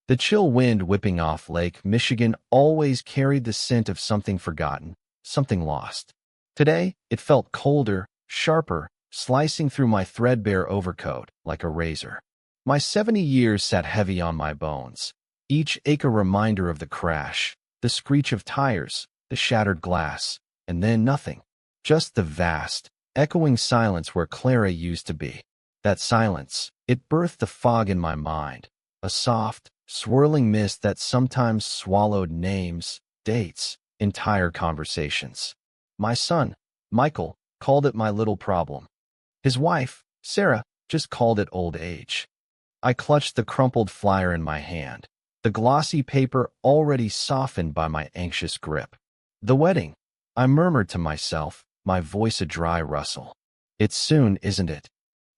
The chill wind whipping off Lake Michigan always carried the scent of something forgotten, something lost. Today, it felt colder, sharper, slicing through my threadbare overcoat like a razor. My 70 years sat heavy on my bones, each ache a reminder of the crash, the screech of tires, the shattered glass, and then nothing. Just the vast, echoing silence where Clara used to be. That silence, it birthed the fog in my mind, a soft, swirling mist that sometimes swallowed names, dates, entire conversations. My son, Michael, called it my little problem. His wife, Sarah, just called it old age. I clutched the crumpled flyer in my hand, the glossy paper already softened by my anxious grip. The wedding, I murmured to myself, my voice a dry rustle. It's soon, isn't it?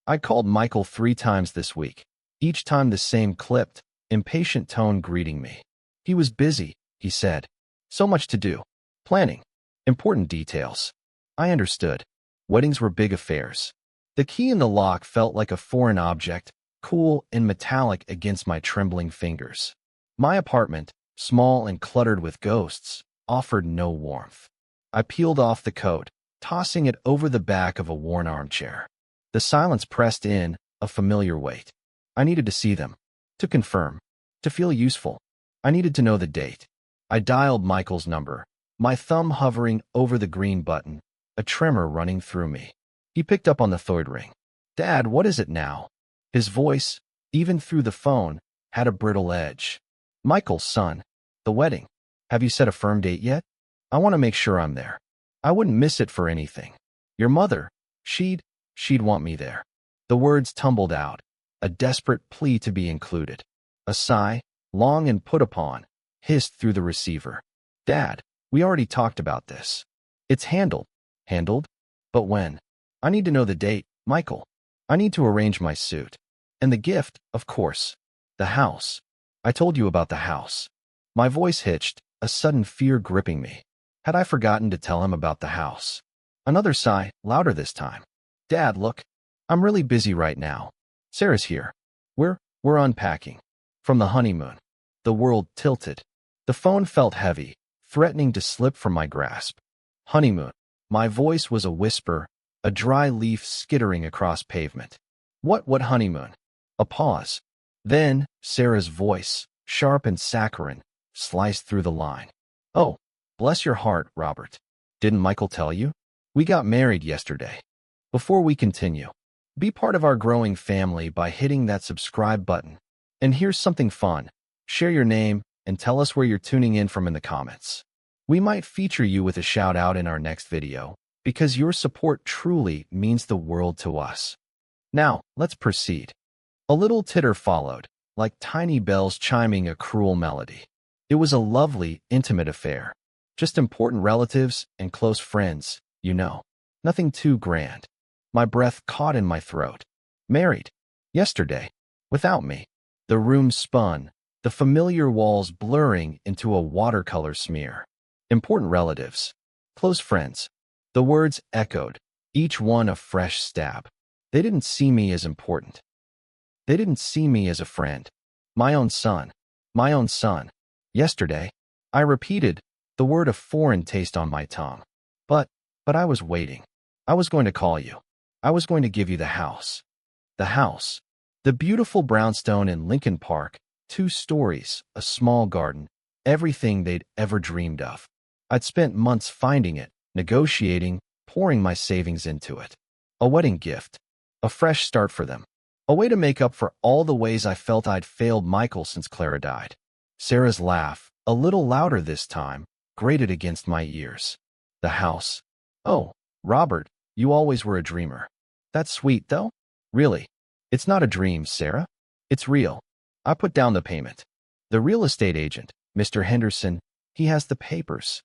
I called Michael 3 times this week, each time the same clipped, impatient tone greeting me. He was busy, he said. So much to do. Planning. Important details. I understood. Weddings were big affairs. The key in the lock felt like a foreign object, cool and metallic against my trembling fingers. My apartment, small and cluttered with ghosts, offered no warmth. I peeled off the coat, tossing it over the back of a worn armchair. The silence pressed in, a familiar weight. I needed to see them, to confirm, to feel useful. I needed to know the date. I dialed Michael's number, my thumb hovering over the green button, a tremor running through me. He picked up on the third ring. "Dad, what is it now?" His voice, even through the phone, had a brittle edge. "Michael, son, the wedding. Have you set a firm date yet? I want to make sure I'm there. I wouldn't miss it for anything. Your mother, she'd want me there." The words tumbled out, a desperate plea to be included. A sigh, long and put upon, hissed through the receiver. "Dad, we already talked about this. It's handled." "Handled? But when? I need to know the date, Michael. I need to arrange my suit. And the gift, of course. The house. I told you about the house." My voice hitched, a sudden fear gripping me. Had I forgotten to tell him about the house? Another sigh, louder this time. "Dad, look. I'm really busy right now. Sarah's here. We're unpacking. From the honeymoon." The world tilted. The phone felt heavy, threatening to slip from my grasp. Honeymoon. My voice was a whisper, a dry leaf skittering across pavement. What honeymoon? A pause. Then, Sarah's voice, sharp and saccharine, sliced through the line. "Oh, bless your heart, Robert. Didn't Michael tell you? We got married yesterday." Before we continue, be part of our growing family by hitting that subscribe button. And here's something fun. Share your name and tell us where you're tuning in from in the comments. We might feature you with a shout out in our next video, because your support truly means the world to us. Now, let's proceed. A little titter followed, like tiny bells chiming a cruel melody. It was a lovely, intimate affair. Just important relatives and close friends, you know. Nothing too grand. My breath caught in my throat. Married. Yesterday. Without me. The room spun, the familiar walls blurring into a watercolor smear. Important relatives. Close friends. The words echoed, each one a fresh stab. They didn't see me as important. They didn't see me as a friend. My own son. My own son. Yesterday. I repeated, the word a foreign taste on my tongue. But I was waiting. I was going to call you. I was going to give you the house. The house. The beautiful brownstone in Lincoln Park, 2 stories, a small garden, everything they'd ever dreamed of. I'd spent months finding it, negotiating, pouring my savings into it. A wedding gift. A fresh start for them. A way to make up for all the ways I felt I'd failed Michael since Clara died. Sarah's laugh, a little louder this time, grated against my ears. The house. "Oh, Robert, you always were a dreamer." "That's sweet, though. Really. It's not a dream, Sarah. It's real. I put down the payment. The real estate agent, Mr. Henderson, he has the papers."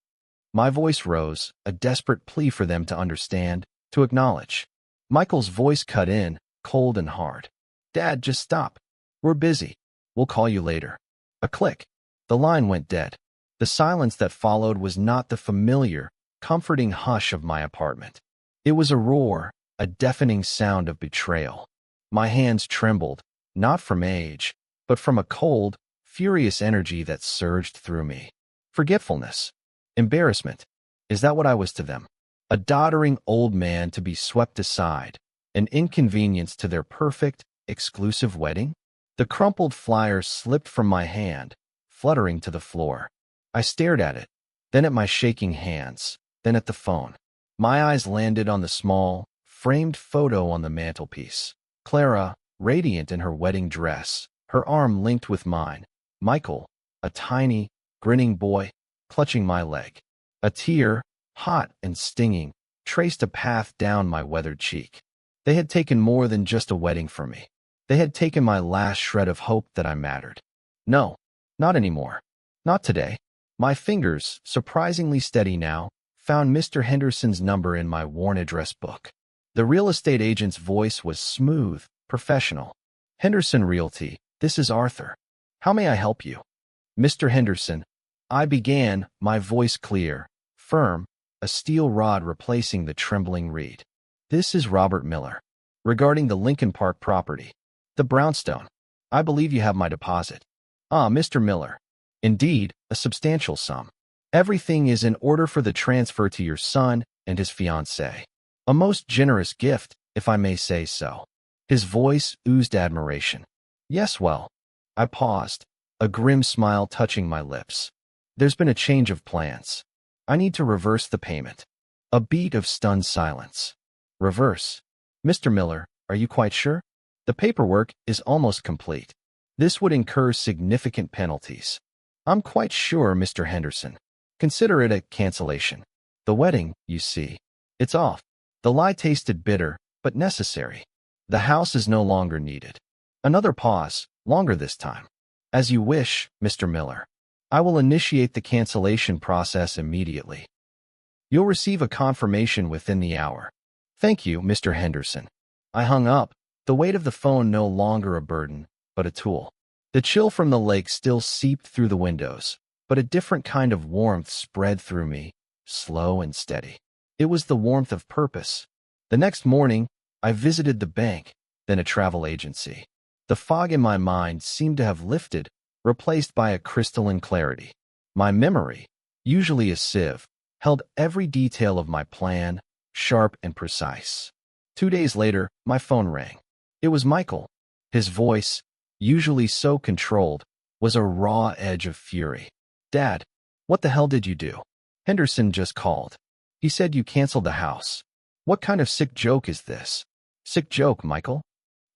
My voice rose, a desperate plea for them to understand, to acknowledge. Michael's voice cut in, cold and hard. "Dad, just stop. We're busy. We'll call you later." A click. The line went dead. The silence that followed was not the familiar, comforting hush of my apartment. It was a roar, a deafening sound of betrayal. My hands trembled, not from age, but from a cold, furious energy that surged through me. Forgetfulness. Embarrassment. Is that what I was to them? A doddering old man to be swept aside, an inconvenience to their perfect, exclusive wedding? The crumpled flyer slipped from my hand, fluttering to the floor. I stared at it, then at my shaking hands, then at the phone. My eyes landed on the small, framed photo on the mantelpiece. Clara, radiant in her wedding dress, her arm linked with mine. Michael, a tiny, grinning boy, clutching my leg. A tear, hot and stinging, traced a path down my weathered cheek. They had taken more than just a wedding from me. They had taken my last shred of hope that I mattered. No, not anymore. Not today. My fingers, surprisingly steady now, found Mr. Henderson's number in my worn address book. The real estate agent's voice was smooth, professional. Henderson Realty, this is Arthur. How may I help you? Mr. Henderson, I began, my voice clear, firm, a steel rod replacing the trembling reed. This is Robert Miller. Regarding the Lincoln Park property. The brownstone. I believe you have my deposit. Ah, Mr. Miller. Indeed, a substantial sum. Everything is in order for the transfer to your son and his fiancée. A most generous gift, if I may say so. His voice oozed admiration. Yes, well. I paused, a grim smile touching my lips. There's been a change of plans. I need to reverse the payment. A beat of stunned silence. Reverse. Mr. Miller, are you quite sure? The paperwork is almost complete. This would incur significant penalties. I'm quite sure, Mr. Henderson. Consider it a cancellation. The wedding, you see. It's off. The lie tasted bitter, but necessary. The house is no longer needed. Another pause, longer this time. As you wish, Mr. Miller. I will initiate the cancellation process immediately. You'll receive a confirmation within the hour. Thank you, Mr. Henderson. I hung up, the weight of the phone no longer a burden, but a tool. The chill from the lake still seeped through the windows, but a different kind of warmth spread through me, slow and steady. It was the warmth of purpose. The next morning, I visited the bank, then a travel agency. The fog in my mind seemed to have lifted, replaced by a crystalline clarity. My memory, usually a sieve, held every detail of my plan, sharp and precise. 2 days later, my phone rang. It was Michael. His voice, usually so controlled, was a raw edge of fury. Dad, what the hell did you do? Henderson just called. He said you canceled the house. What kind of sick joke is this? Sick joke, Michael?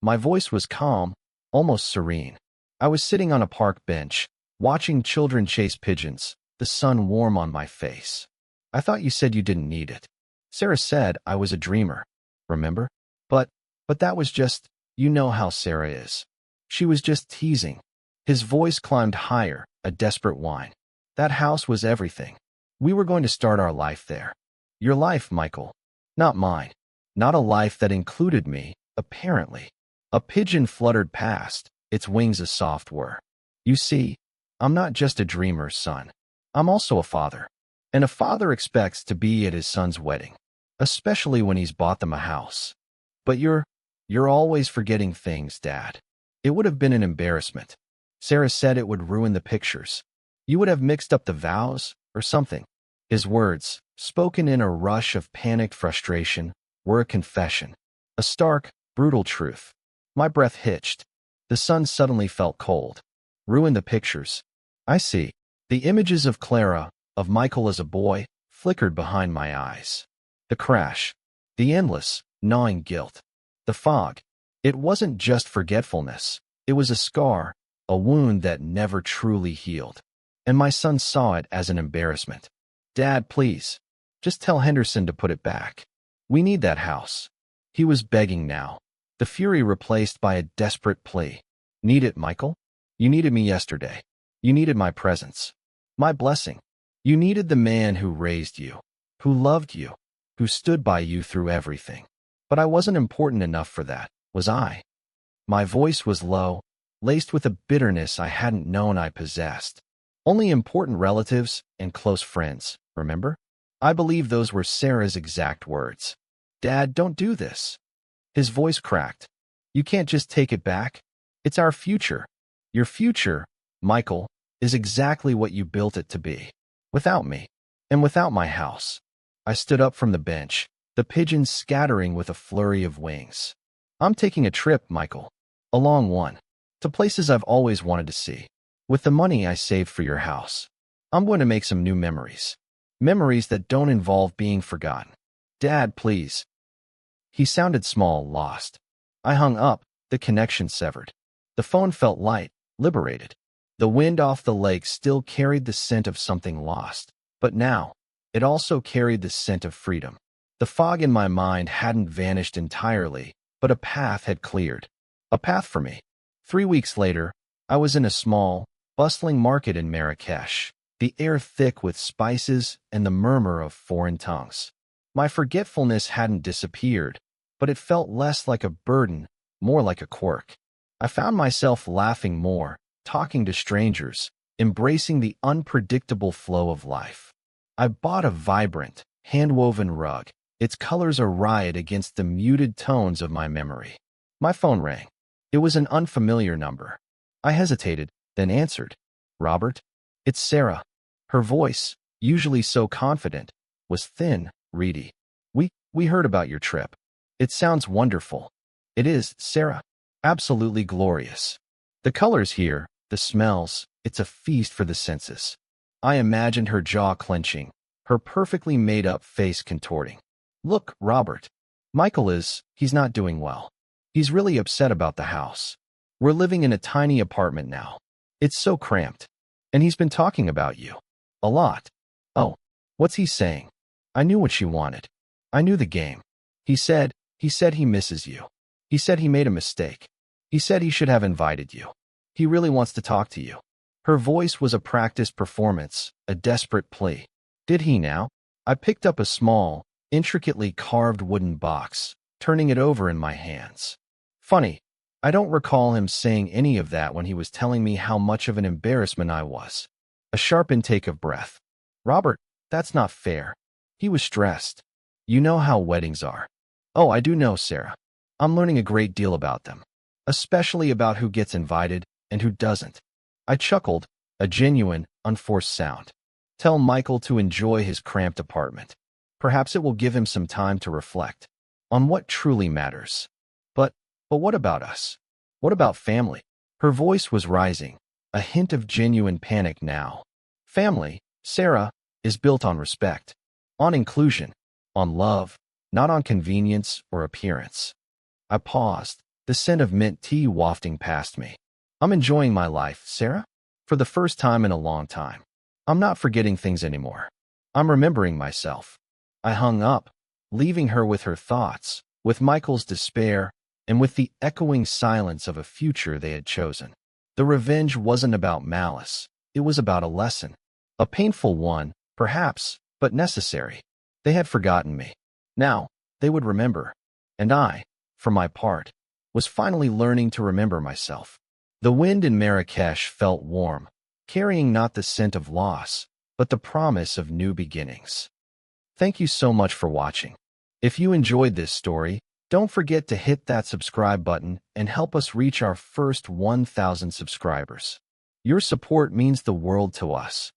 My voice was calm, almost serene. I was sitting on a park bench, watching children chase pigeons, the sun warm on my face. I thought you said you didn't need it. Sarah said I was a dreamer, remember? But that was just, you know how Sarah is. She was just teasing. His voice climbed higher, a desperate whine. That house was everything. We were going to start our life there. Your life, Michael. Not mine. Not a life that included me, apparently. A pigeon fluttered past, its wings a soft whir. You see, I'm not just a dreamer's son. I'm also a father. And a father expects to be at his son's wedding, especially when he's bought them a house. But you're always forgetting things, Dad. It would have been an embarrassment. Sarah said it would ruin the pictures. You would have mixed up the vows or something. His words, spoken in a rush of panicked frustration, were a confession. A stark, brutal truth. My breath hitched. The sun suddenly felt cold. Ruin the pictures. I see. The images of Clara, of Michael as a boy, flickered behind my eyes. The crash. The endless, gnawing guilt. The fog. It wasn't just forgetfulness. It was a scar, a wound that never truly healed. And my son saw it as an embarrassment. Dad, please. Just tell Henderson to put it back. We need that house. He was begging now. The fury replaced by a desperate plea. Need it, Michael? You needed me yesterday. You needed my presence. My blessing. You needed the man who raised you, who loved you, who stood by you through everything. But I wasn't important enough for that, was I? My voice was low, laced with a bitterness I hadn't known I possessed. Only important relatives and close friends, remember? I believe those were Sarah's exact words. Dad, don't do this. His voice cracked. You can't just take it back. It's our future. Your future, Michael, is exactly what you built it to be. Without me, and without my house. I stood up from the bench, the pigeons scattering with a flurry of wings. I'm taking a trip, Michael. A long one. To places I've always wanted to see. With the money I saved for your house. I'm going to make some new memories. Memories that don't involve being forgotten. Dad, please. He sounded small, lost. I hung up, the connection severed. The phone felt light, liberated. The wind off the lake still carried the scent of something lost. But now, it also carried the scent of freedom. The fog in my mind hadn't vanished entirely, but a path had cleared. A path for me. 3 weeks later, I was in a small, bustling market in Marrakesh, the air thick with spices and the murmur of foreign tongues. My forgetfulness hadn't disappeared, but it felt less like a burden, more like a quirk. I found myself laughing more, talking to strangers, embracing the unpredictable flow of life. I bought a vibrant, hand-woven rug, its colors a riot against the muted tones of my memory. My phone rang. It was an unfamiliar number. I hesitated, then answered. Robert? It's Sarah. Her voice, usually so confident, was thin, reedy. We heard about your trip. It sounds wonderful. It is, Sarah. Absolutely glorious. The colors here, the smells, it's a feast for the senses. I imagined her jaw clenching, her perfectly made-up face contorting. Look, Robert. He's not doing well. He's really upset about the house. We're living in a tiny apartment now. It's so cramped. And he's been talking about you. A lot. Oh, what's he saying? I knew what she wanted. I knew the game. He said he misses you. He said he made a mistake. He said he should have invited you. He really wants to talk to you. Her voice was a practiced performance, a desperate plea. Did he now? I picked up a small, intricately carved wooden box, turning it over in my hands. Funny, I don't recall him saying any of that when he was telling me how much of an embarrassment I was. A sharp intake of breath. Robert, that's not fair. He was stressed. You know how weddings are. Oh, I do know, Sarah. I'm learning a great deal about them, especially about who gets invited and who doesn't. I chuckled, a genuine, unforced sound. Tell Michael to enjoy his cramped apartment. Perhaps it will give him some time to reflect on what truly matters. But what about us? What about family? Her voice was rising, a hint of genuine panic now. Family, Sarah, is built on respect, on inclusion, on love, not on convenience or appearance. I paused, the scent of mint tea wafting past me. I'm enjoying my life, Sarah. For the first time in a long time. I'm not forgetting things anymore. I'm remembering myself. I hung up, leaving her with her thoughts, with Michael's despair, and with the echoing silence of a future they had chosen. The revenge wasn't about malice. It was about a lesson. A painful one, perhaps, but necessary. They had forgotten me. Now, they would remember. And I, for my part, was finally learning to remember myself. The wind in Marrakesh felt warm, carrying not the scent of loss, but the promise of new beginnings. Thank you so much for watching. If you enjoyed this story, don't forget to hit that subscribe button and help us reach our first 1,000 subscribers. Your support means the world to us.